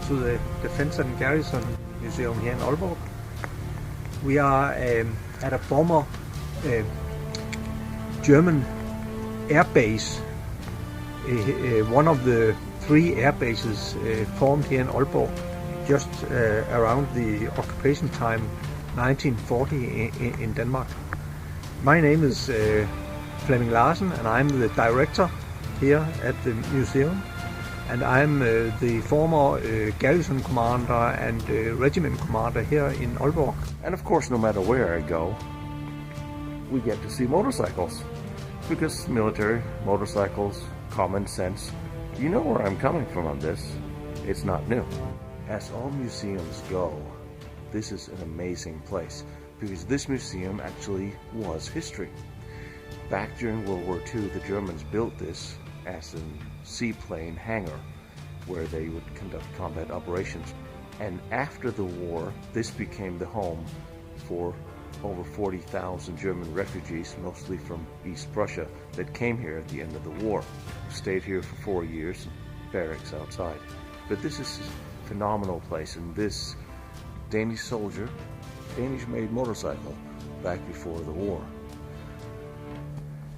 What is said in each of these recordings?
to the Defense and Garrison Museum here in Aalborg. We are at a former German air base, one of the 3 air bases formed here in Aalborg just around the occupation time 1940 in Denmark. My name is Flemming Larsen, and I'm the director here at the museum, and I'm the former garrison commander and regiment commander here in Aalborg. And of course, no matter where I go, we get to see motorcycles, because military, motorcycles, common sense. You know where I'm coming from on this. It's not new. As all museums go, this is an amazing place, because this museum actually was history. Back during World War II, the Germans built this as a seaplane hangar where they would conduct combat operations. And after the war, this became the home for over 40,000 German refugees, mostly from East Prussia, that came here at the end of the war. Stayed here for 4 years, barracks outside. But this is a phenomenal place, and this Danish soldier, Danish-made motorcycle back before the war.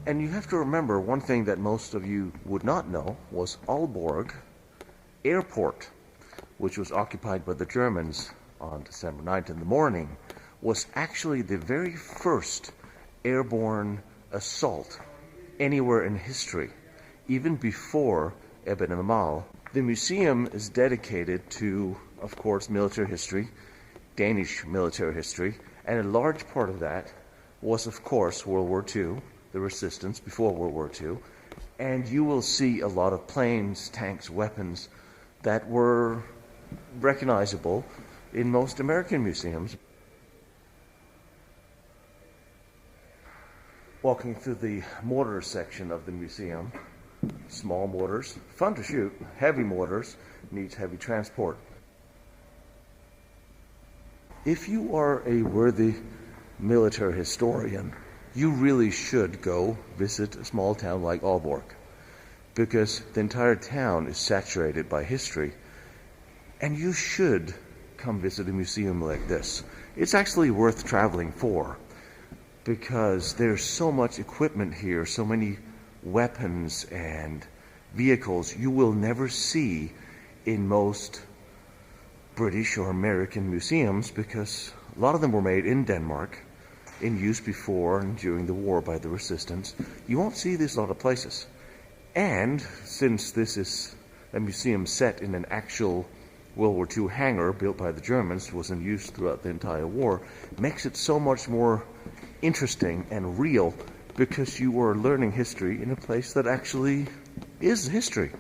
And you have to remember, one thing that most of you would not know was Aalborg Airport, which was occupied by the Germans on December 9th in the morning, was actually the very first airborne assault anywhere in history, even before Eben and Amal. The museum is dedicated to, of course, military history, Danish military history, and a large part of that was, of course, World War II, the resistance before World War II, and you will see a lot of planes, tanks, weapons that were recognizable in most American museums. Walking through the mortar section of the museum, small mortars, fun to shoot, heavy mortars, needs heavy transport. If you are a worthy military historian, you really should go visit a small town like Aalborg, because the entire town is saturated by history, and you should come visit a museum like this. It's actually worth traveling for, because there's so much equipment here, so many weapons and vehicles you will never see in most British or American museums, because a lot of them were made in Denmark, in use before and during the war by the resistance. You won't see this a lot of places. And since this is a museum set in an actual World War II hangar built by the Germans, was in use throughout the entire war, makes it so much more interesting and real, because you are learning history in a place that actually is history.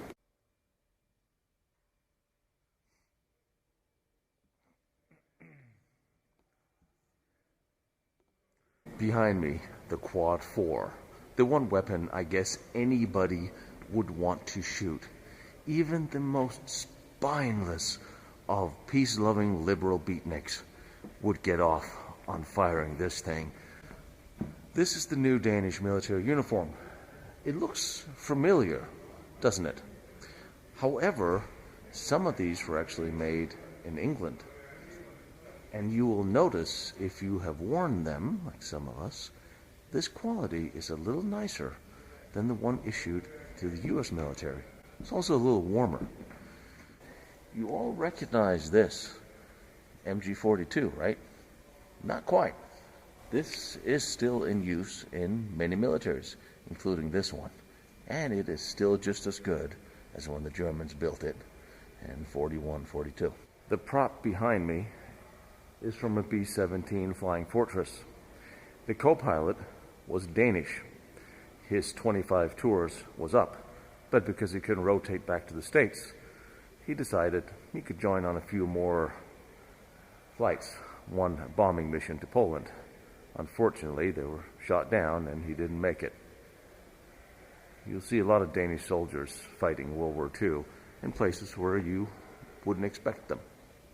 Behind me, the Quad 4. The one weapon I guess anybody would want to shoot. Even the most spineless of peace-loving liberal beatniks would get off on firing this thing. This is the new Danish military uniform. It looks familiar, doesn't it? However, some of these were actually made in England. And you will notice, if you have worn them, like some of us, this quality is a little nicer than the one issued to the US military. It's also a little warmer. You all recognize this MG42, right? Not quite. This is still in use in many militaries, including this one. And it is still just as good as when the Germans built it in 41, 42. The prop behind me is from a B-17 Flying Fortress. The co-pilot was Danish. His 25 tours was up, but because he couldn't rotate back to the States, he decided he could join on a few more flights, one bombing mission to Poland. Unfortunately, they were shot down and he didn't make it. You'll see a lot of Danish soldiers fighting World War II in places where you wouldn't expect them.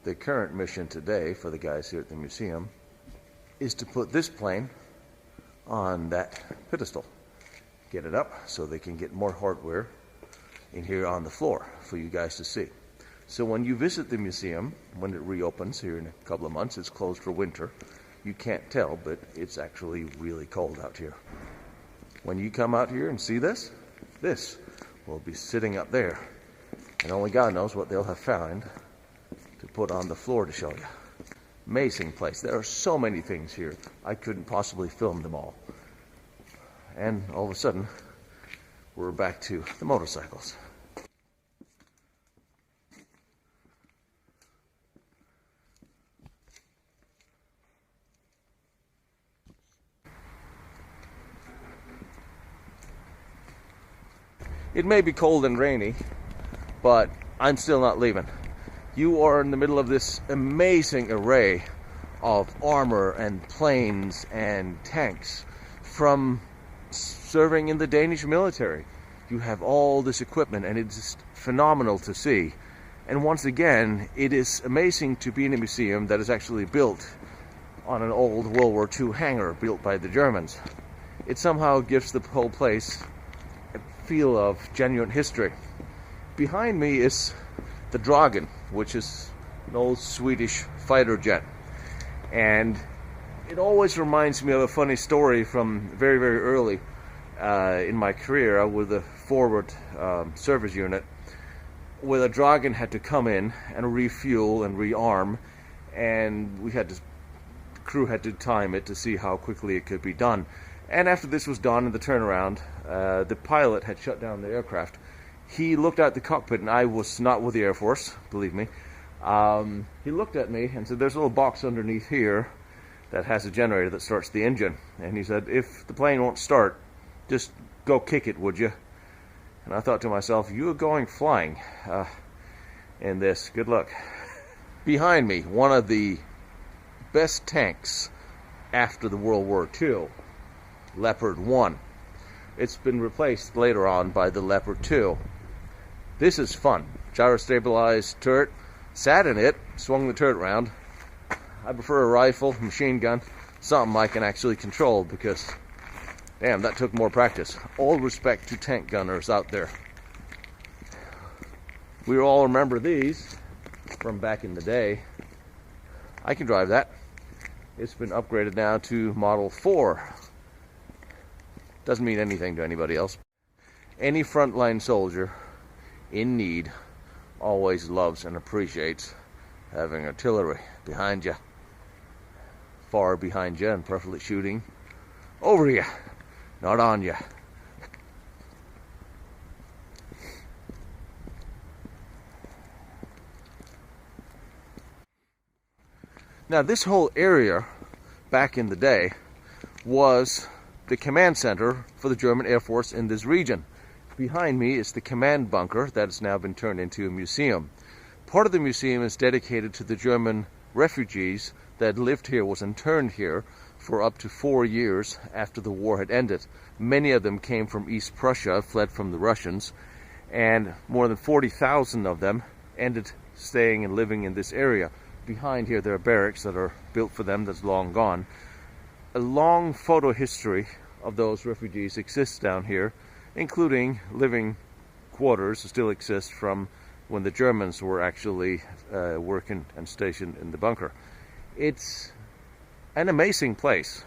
The current mission today for the guys here at the museum is to put this plane on that pedestal. Get it up so they can get more hardware in here on the floor for you guys to see. So when you visit the museum, when it reopens here in a couple of months, it's closed for winter. You can't tell, but it's actually really cold out here. When you come out here and see this will be sitting up there. And only God knows what they'll have found to put on the floor to show you. Amazing place. There are so many things here. I couldn't possibly film them all. And all of a sudden, we're back to the motorcycles. It may be cold and rainy, but I'm still not leaving. You are in the middle of this amazing array of armor and planes and tanks from serving in the Danish military. You have all this equipment and it's just phenomenal to see. And once again, it is amazing to be in a museum that is actually built on an old World War II hangar built by the Germans. It somehow gives the whole place feel of genuine history. Behind me is the Dragon, which is an old Swedish fighter jet, and it always reminds me of a funny story from very, very early in my career with the forward service unit, where the Dragon had to come in and refuel and rearm, and the crew had to time it to see how quickly it could be done. And after this was done in the turnaround, the pilot had shut down the aircraft. He looked out the cockpit, and I was not with the Air Force, believe me. He looked at me and said, "There's a little box underneath here that has a generator that starts the engine." And he said, "If the plane won't start, just go kick it, would you?" And I thought to myself, you are going flying in this. Good luck. Behind me, one of the best tanks after the World War II. Leopard 1. It's been replaced later on by the Leopard 2. This is fun. Gyro-stabilized turret. Sat in it, swung the turret around. I prefer a rifle, machine gun, something I can actually control because, damn, that took more practice. All respect to tank gunners out there. We all remember these from back in the day. I can drive that. It's been upgraded now to Model 4. Doesn't mean anything to anybody else. Any frontline soldier in need always loves and appreciates having artillery behind you. Far behind you and preferably shooting over you, not on you. Now this whole area back in the day was the command center for the German Air Force in this region. Behind me is the command bunker that has now been turned into a museum. Part of the museum is dedicated to the German refugees that lived here, was interned here for up to 4 years after the war had ended. Many of them came from East Prussia, fled from the Russians, and more than 40,000 of them ended staying and living in this area. Behind here there are barracks that are built for them that's long gone. A long photo history of those refugees exists down here, including living quarters still exist from when the Germans were actually working and stationed in the bunker. It's an amazing place.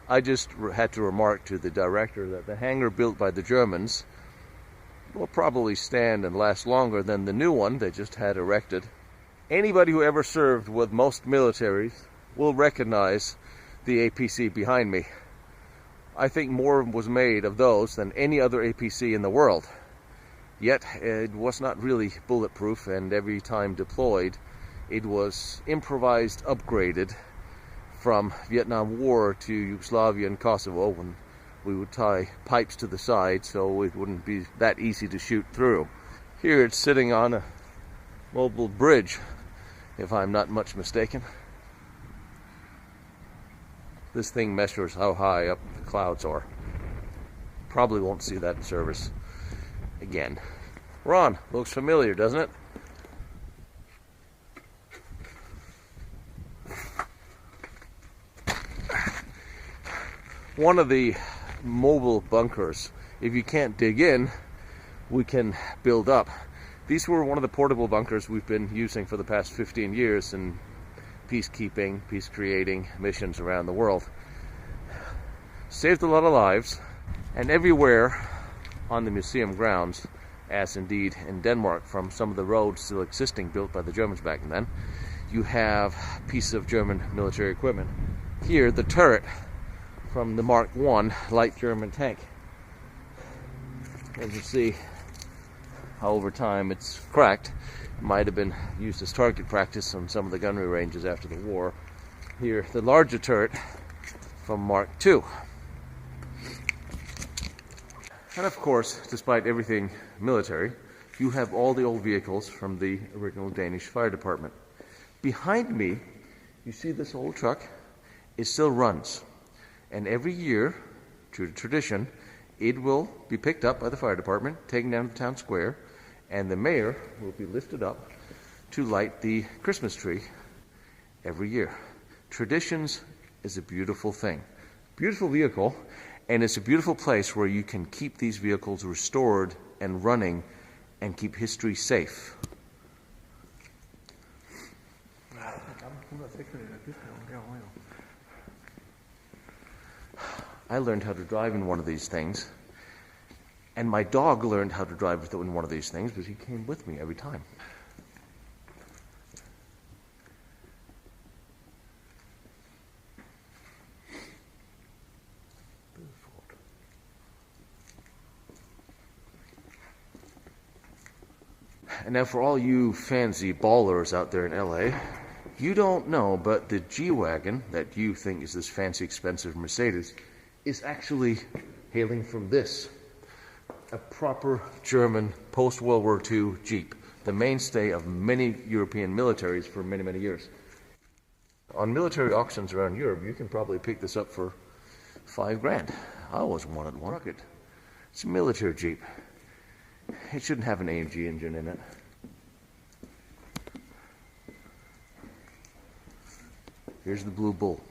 I just had to remark to the director that the hangar built by the Germans will probably stand and last longer than the new one they just had erected. Anybody who ever served with most militaries will recognize the APC behind me. I think more was made of those than any other APC in the world. Yet it was not really bulletproof, and every time deployed it was improvised, upgraded from Vietnam War to Yugoslavia and Kosovo, when we would tie pipes to the side so it wouldn't be that easy to shoot through. Here it's sitting on a mobile bridge, if I'm not much mistaken. This thing measures how high up the clouds are. Probably won't see that in service again. Ron, looks familiar, doesn't it? One of the mobile bunkers, if you can't dig in, we can build up. These were one of the portable bunkers we've been using for the past 15 years in peacekeeping, peace-creating missions around the world. Saved a lot of lives, and everywhere on the museum grounds, as indeed in Denmark from some of the roads still existing built by the Germans back then, you have pieces of German military equipment. Here, the turret from the Mark I light German tank. As you see how over time it's cracked. It might have been used as target practice on some of the gunnery ranges after the war. Here, the larger turret from Mark II. And of course, despite everything military, you have all the old vehicles from the original Danish fire department. Behind me, you see this old truck? It still runs. And every year, true to tradition, it will be picked up by the fire department, taken down to the town square, and the mayor will be lifted up to light the Christmas tree every year. Traditions is a beautiful thing. Beautiful vehicle, and it's a beautiful place where you can keep these vehicles restored and running and keep history safe. I learned how to drive in one of these things, and my dog learned how to drive in one of these things, but he came with me every time. And now for all you fancy ballers out there in LA, you don't know, but the G-Wagon that you think is this fancy expensive Mercedes is actually hailing from this. A proper German post-World War II Jeep, the mainstay of many European militaries for many, many years. On military auctions around Europe, you can probably pick this up for $5,000. I always wanted one. It's a military Jeep. It shouldn't have an AMG engine in it. Here's the Blue Bull.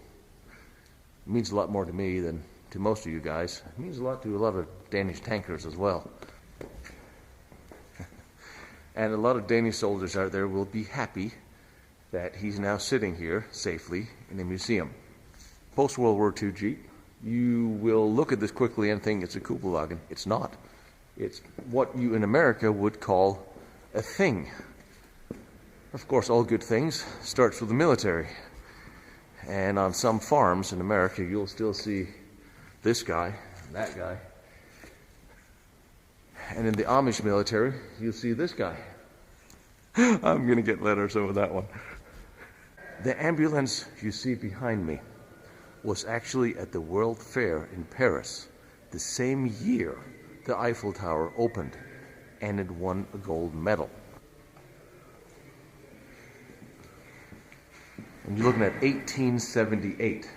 It means a lot more to me than to most of you guys. It means a lot to a lot of Danish tankers as well. And a lot of Danish soldiers out there will be happy that he's now sitting here safely in a museum. Post-World War II Jeep. You will look at this quickly and think it's a Kuppelwagen. It's not. It's what you in America would call a thing. Of course, all good things starts with the military. And on some farms in America, you'll still see this guy, that guy. And in the Amish military, you'll see this guy. I'm going to get letters over that one. The ambulance you see behind me was actually at the World Fair in Paris the same year the Eiffel Tower opened, and it won a gold medal. And you're looking at 1878.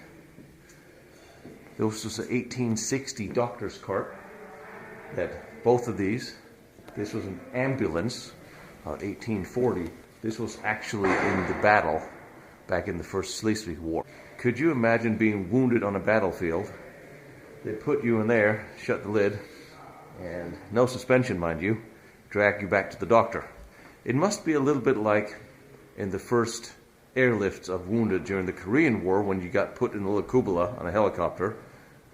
This was an 1860 doctor's cart. That both of these, this was an ambulance, 1840. This was actually in the battle back in the First Schleswig War. Could you imagine being wounded on a battlefield? They put you in there, shut the lid, and no suspension, mind you, drag you back to the doctor. It must be a little bit like in the first airlifts of wounded during the Korean War when you got put in a little cupola on a helicopter,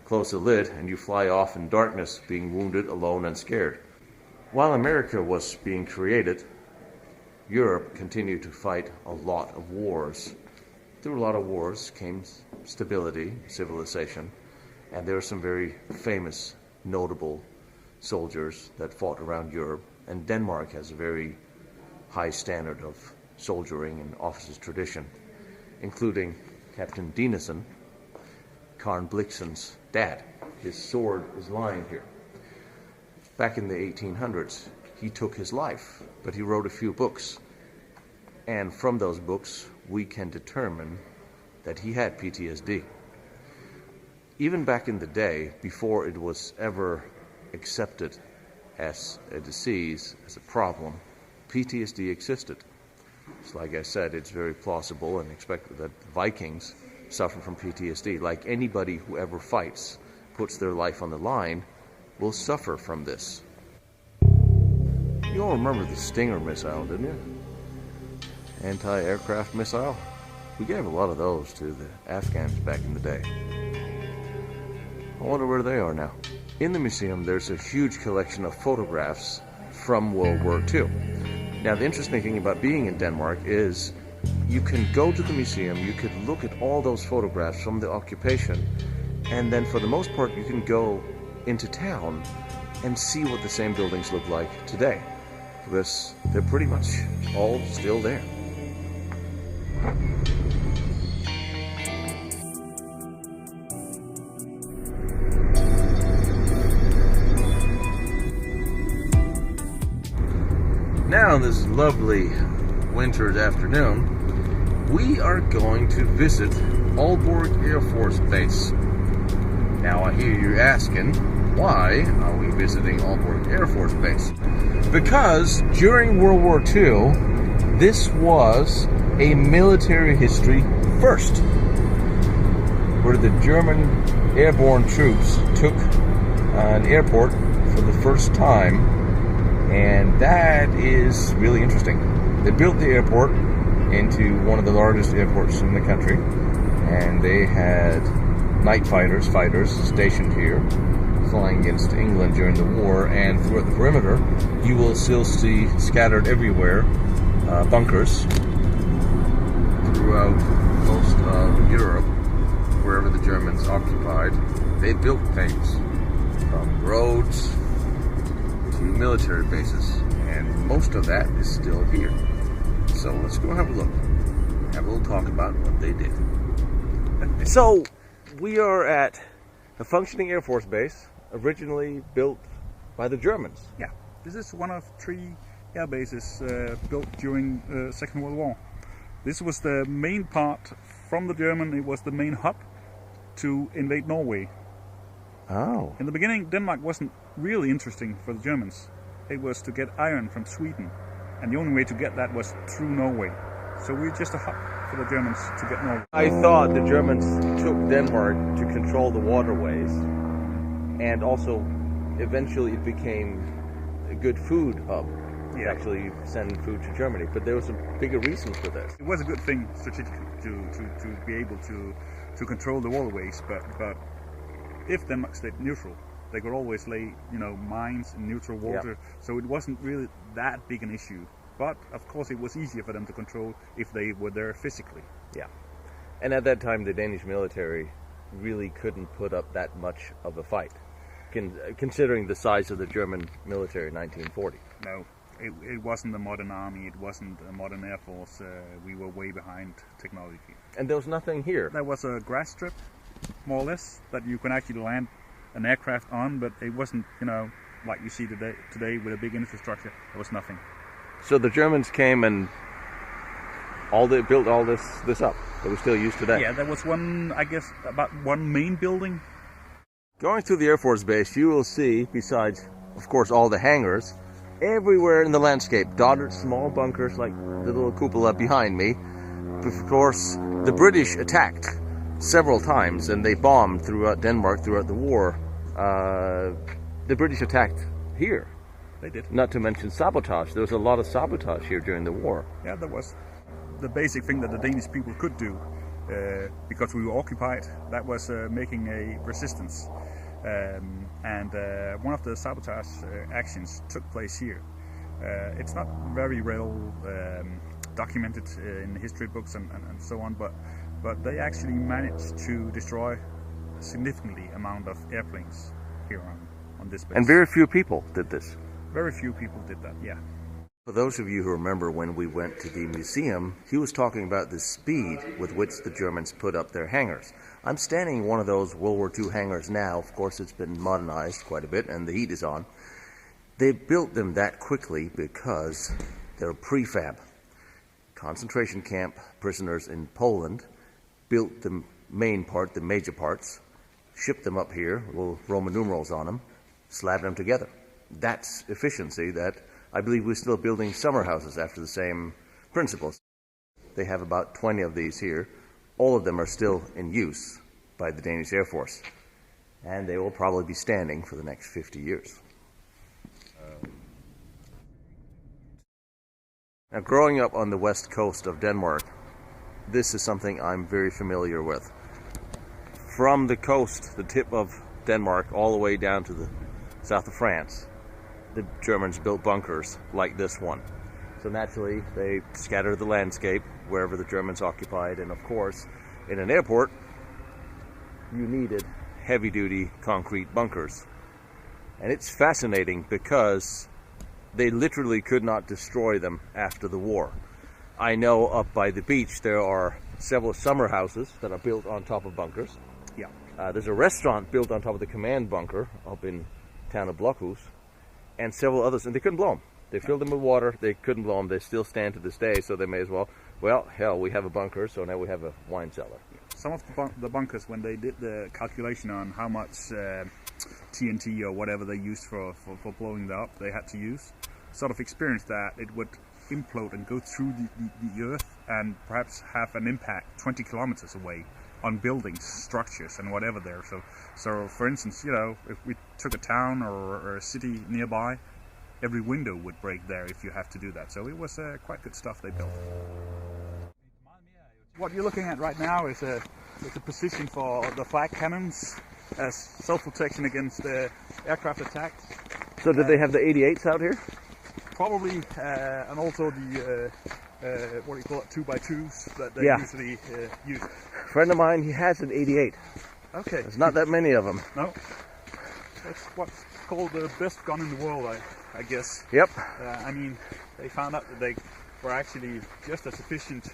close the lid, and you fly off in darkness, being wounded, alone, and scared. While America was being created, Europe continued to fight a lot of wars. Through a lot of wars came stability, civilization, and there are some very famous, notable soldiers that fought around Europe, and Denmark has a very high standard of soldiering and officers' tradition, including Captain Dinesen, Karen Blixen's dad. His sword is lying here. Back in the 1800s, he took his life, but he wrote a few books, and from those books, we can determine that he had PTSD. Even back in the day, before it was ever accepted as a disease, as a problem, PTSD existed. So like I said, it's very plausible and expected that Vikings suffer from PTSD. Like anybody who ever fights, puts their life on the line, will suffer from this. You all remember the Stinger missile, didn't you? Anti-aircraft missile. We gave a lot of those to the Afghans back in the day. I wonder where they are now. In the museum, there's a huge collection of photographs from World War II. Now, the interesting thing about being in Denmark is you can go to the museum, you could look at all those photographs from the occupation, and then for the most part, you can go into town and see what the same buildings look like today, because they're pretty much all still there. Now, this lovely winter's afternoon, we are going to visit Aalborg Air Force Base. Now, I hear you asking, why are we visiting Aalborg Air Force Base? Because during World War II, this was a military history first, where the German airborne troops took an airport for the first time. And that is really interesting. They built the airport into one of the largest airports in the country, and they had night fighters stationed here, flying against England during the war. And throughout the perimeter, you will still see scattered everywhere bunkers throughout most of Europe, wherever the Germans occupied. They built things from roads to military bases, and most of that is still here. So let's go have a look, have a little talk about what they did. So we are at a functioning Air Force base, originally built by the Germans. Yeah, this is one of 3 air bases built during the Second World War. This was the main part from the German. It was the main hub to invade Norway. Oh. In the beginning, Denmark wasn't really interesting for the Germans. It was to get iron from Sweden, and the only way to get that was through Norway. So we were just a hub for the Germans to get Norway. I thought the Germans took Denmark to control the waterways, and also eventually it became a good food hub. Yeah. Actually send food to Germany, but there was a bigger reason for this. It was a good thing strategically to be able to control the waterways, but if Denmark stayed neutral, they could always lay, mines in neutral water. Yeah. So it wasn't really that big an issue. But of course, it was easier for them to control if they were there physically. Yeah, and at that time, the Danish military really couldn't put up that much of a fight, considering the size of the German military in 1940. No, it wasn't a modern army. It wasn't a modern air force. We were way behind technology. And there was nothing here. There was a grass strip, more or less, that you can actually land an aircraft on, but it wasn't, like you see today with a big infrastructure. There was nothing. So the Germans came and built all this up that we still use today. Yeah, there was about one main building. Going through the Air Force Base, you will see, besides, of course, all the hangars, everywhere in the landscape, dotted small bunkers like the little cupola behind me. Of course, the British attacked several times, and they bombed throughout Denmark throughout the war. The British attacked here. They did. Not to mention sabotage. There was a lot of sabotage here during the war. Yeah, there was. The basic thing that the Danish people could do, because we were occupied, that was making a resistance. And one of the sabotage actions took place here. It's not very well documented in the history books and so on, but they actually managed to destroy a significantly amount of airplanes here on this base. And very few people did this. Very few people did that, yeah. For those of you who remember when we went to the museum, he was talking about the speed with which the Germans put up their hangars. I'm standing in one of those World War II hangars now. Of course, it's been modernized quite a bit and the heat is on. They built them that quickly because they're prefab. Concentration camp prisoners in Poland built the main part, the major parts, shipped them up here, little Roman numerals on them, slabbed them together. That's efficiency that I believe we're still building summer houses after the same principles. They have about 20 of these here. All of them are still in use by the Danish Air Force, and they will probably be standing for the next 50 years. Now, growing up on the west coast of Denmark, this is something I'm very familiar with. From the coast, the tip of Denmark, all the way down to the south of France, the Germans built bunkers like this one. So naturally, they scattered the landscape wherever the Germans occupied, and of course, in an airport, you needed heavy-duty concrete bunkers. And it's fascinating because they literally could not destroy them after the war. I know up by the beach there are several summer houses that are built on top of bunkers. Yeah. There's a restaurant built on top of the command bunker up in town of Blokhus, and several others, and they couldn't blow them. They filled them with water, they couldn't blow them. They still stand to this day, so they may as well, hell, we have a bunker, so now we have a wine cellar. Some of the bunkers, when they did the calculation on how much TNT or whatever they used for blowing that up, they had to use, sort of experienced that it would implode and go through the earth and perhaps have an impact 20 kilometers away on buildings, structures, and whatever there. So for instance, you know, if we took a town or a city nearby, every window would break there if you have to do that. So it was quite good stuff they built. What you're looking at right now is a position for the flag cannons as self-protection against aircraft attacks. So did they have the 88s out here? Probably, and also the what do you call it, 2x2s that they usually use. A friend of mine, he has an 88. Okay. There's not that many of them. No. That's what's called the best gun in the world, I guess. Yep. I mean, they found out that they were actually just as efficient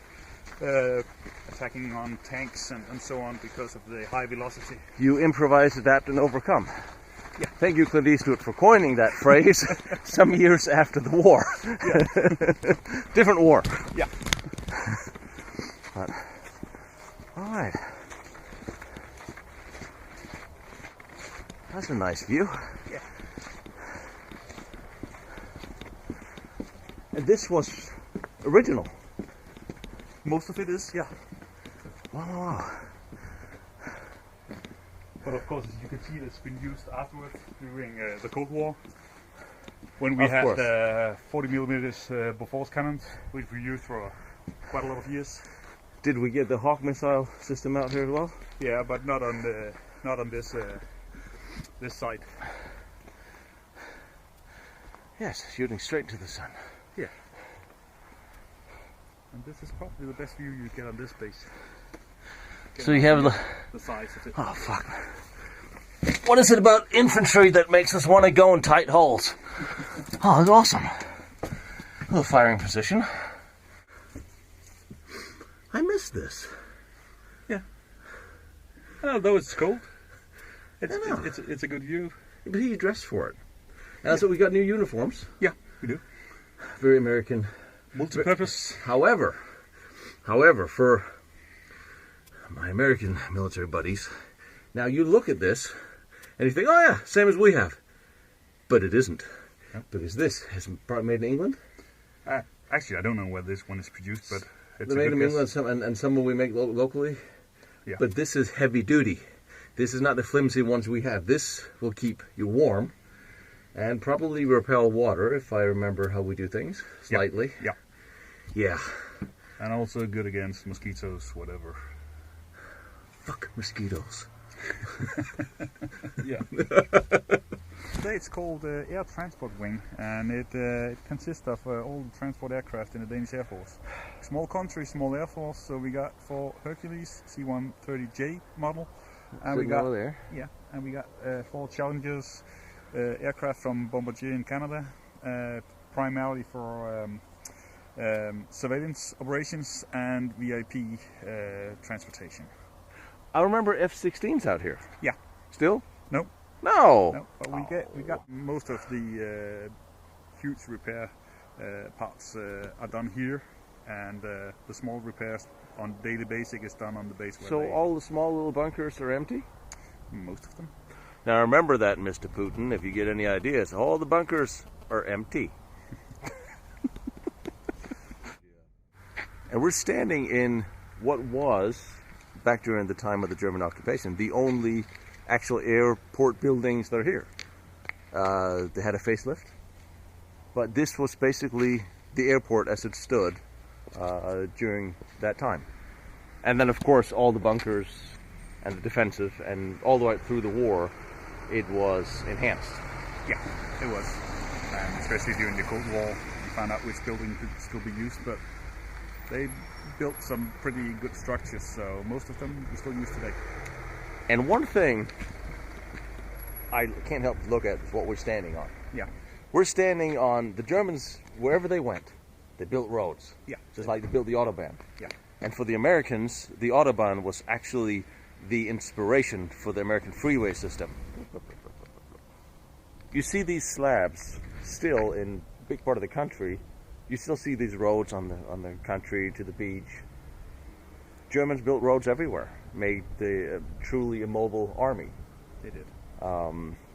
attacking on tanks and so on because of the high velocity. You improvise, adapt, and overcome. Yeah. Thank you, Clint Eastwood, for coining that phrase some years after the war. Yeah. Different war. Yeah. But, all right. That's a nice view. Yeah. And this was original. Most of it is, yeah. Wow. But of course, as you can see, it's been used afterwards during the Cold War, when we had 40 millimeters Bofors cannons, which we used for quite a lot of years. Did we get the Hawk missile system out here as well? Yeah, but not on this this site. Yes, shooting straight to the sun. Yeah. And this is probably the best view you get on this base. So you have the size of it. Oh, fuck. What is it about infantry that makes us want to go in tight holes? Oh, that's awesome. A little firing position. I miss this. Yeah. Although it's cold, it's a good view. But you dress for it. And so we got new uniforms. Yeah, we do. Very American. Multi-purpose. However, for my American military buddies, now you look at this and you think, oh yeah, same as we have. But it isn't. Yep. Because this is probably made in England. Actually, I don't know where this one is produced, but it's They're made in England, and some will we make locally. Yeah. But this is heavy duty. This is not the flimsy ones we have. This will keep you warm and probably repel water, if I remember how we do things, slightly. Yeah. Yeah. And also good against mosquitoes, whatever. Fuck mosquitoes. Yeah. Today it's called Air Transport Wing, and it consists of all the transport aircraft in the Danish Air Force. Small country, small Air Force, so we got 4 Hercules C-130J model, and we got there. Yeah, and we got 4 Challengers aircraft from Bombardier in Canada, primarily for surveillance operations and VIP transportation. I remember F-16s out here. Yeah. Still? No. No. But we got most of the huge repair parts are done here, and the small repairs on daily basis is done on the base. So all the small little bunkers are empty? Most of them. Now remember that, Mr. Putin, if you get any ideas, all the bunkers are empty. And we're standing in what was, back during the time of the German occupation, the only actual airport buildings that are here. They had a facelift, but this was basically the airport as it stood during that time. And then, of course, all the bunkers and the defensive, and all the way through the war, it was enhanced. Yeah, it was. And especially during the Cold War, you found out which building could still be used, but they built some pretty good structures, so most of them we still use today. And one thing I can't help but look at is what we're standing on. Yeah. We're standing on, the Germans, wherever they went, they built roads. Yeah. Just like they built the Autobahn. Yeah. And for the Americans, the Autobahn was actually the inspiration for the American freeway system. You see these slabs still in a big part of the country. You still see these roads on the country to the beach. Germans built roads everywhere, made the truly immobile army. They did.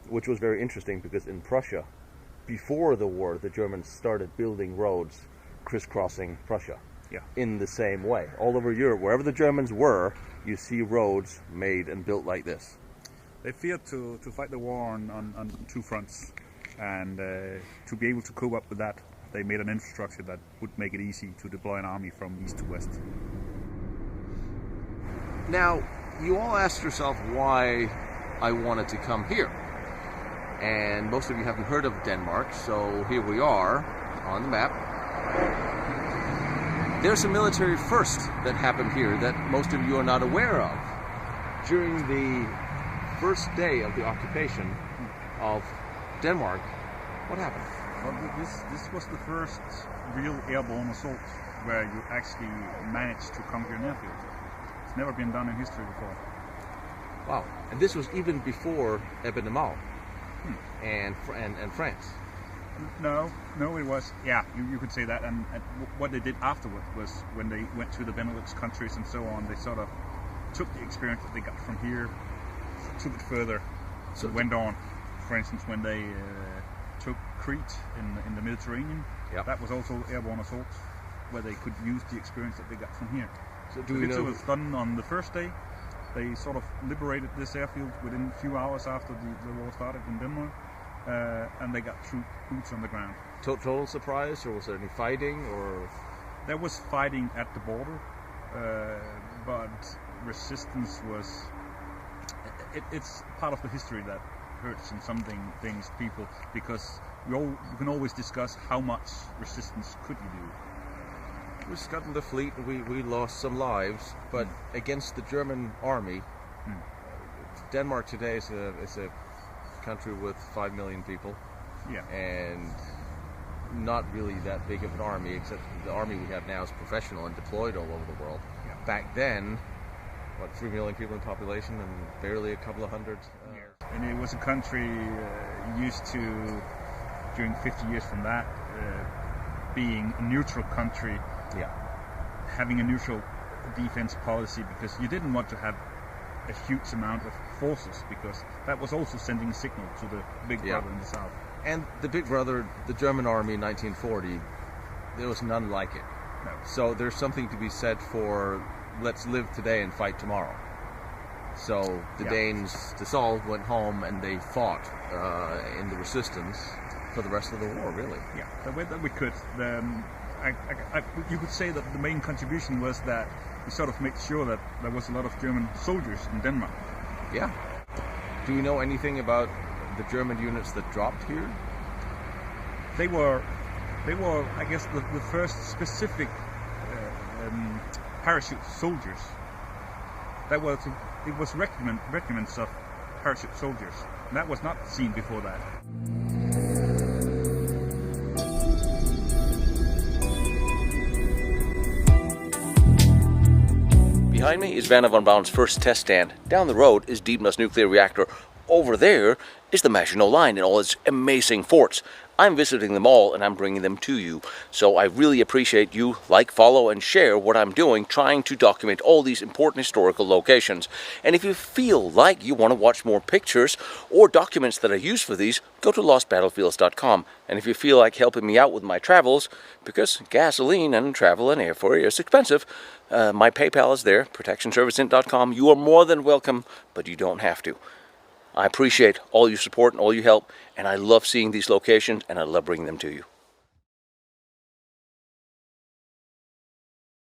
Which was very interesting because in Prussia, before the war, the Germans started building roads crisscrossing Prussia. Yeah. In the same way. All over Europe, wherever the Germans were, you see roads made and built like this. They feared to fight the war on two fronts, and to be able to cope up with that, they made an infrastructure that would make it easy to deploy an army from east to west. Now, you all asked yourself why I wanted to come here. And most of you haven't heard of Denmark, so here we are on the map. There's a military first that happened here that most of you are not aware of. During the first day of the occupation of Denmark, what happened? Well, this was the first real airborne assault where you actually managed to conquer an airfield. It's never been done in history before. Wow. And this was even before Airborne and France. No, it was, yeah, you could say that. And what they did afterward was when they went to the Benelux countries and so on, they sort of took the experience that they got from here, took it further, so went on. For instance, when they took Crete in the Mediterranean, yep. That was also airborne assault, where they could use the experience that they got from here. So it was done on the first day. They sort of liberated this airfield within a few hours after the war started in Denmark. And they got boots on the ground. Total surprise, or was there any fighting? Or there was fighting at the border, but resistance was. It's part of the history that hurts in some things people, because you can always discuss how much resistance could you do. We scuttled the fleet. We lost some lives, but against the German army, Denmark today is a country with 5 million people, and not really that big of an army, except the army we have now is professional and deployed all over the world. Yeah. Back then, 3 million people in population and barely a couple of hundred. And it was a country used to, during 50 years from that, being a neutral country, having a neutral defense policy, because you didn't want to have a huge amount of forces, because that was also sending a signal to the big brother in the south. And the big brother, the German army in 1940, there was none like it. No. So there's something to be said for let's live today and fight tomorrow. So the Danes, Dassault, went home and they fought in the resistance for the rest of the war, really. Yeah, the way that we could. You could say that the main contribution was that we sort of made sure that there was a lot of German soldiers in Denmark. Yeah. Do you know anything about the German units that dropped here? They were, I guess, the first specific parachute soldiers. It was regiments of parachute soldiers. And that was not seen before that. Behind me is Werner von Braun's first test stand. Down the road is Dietmar's nuclear reactor. Over there is the Maginot Line and all its amazing forts. I'm visiting them all and I'm bringing them to you. So I really appreciate you like, follow and share what I'm doing, trying to document all these important historical locations. And if you feel like you want to watch more pictures or documents that I use for these, go to lostbattlefields.com. And if you feel like helping me out with my travels, because gasoline and travel and airfare is expensive, my PayPal is there, protectionserviceint.com. You are more than welcome, but you don't have to. I appreciate all your support and all your help, and I love seeing these locations, and I love bringing them to you.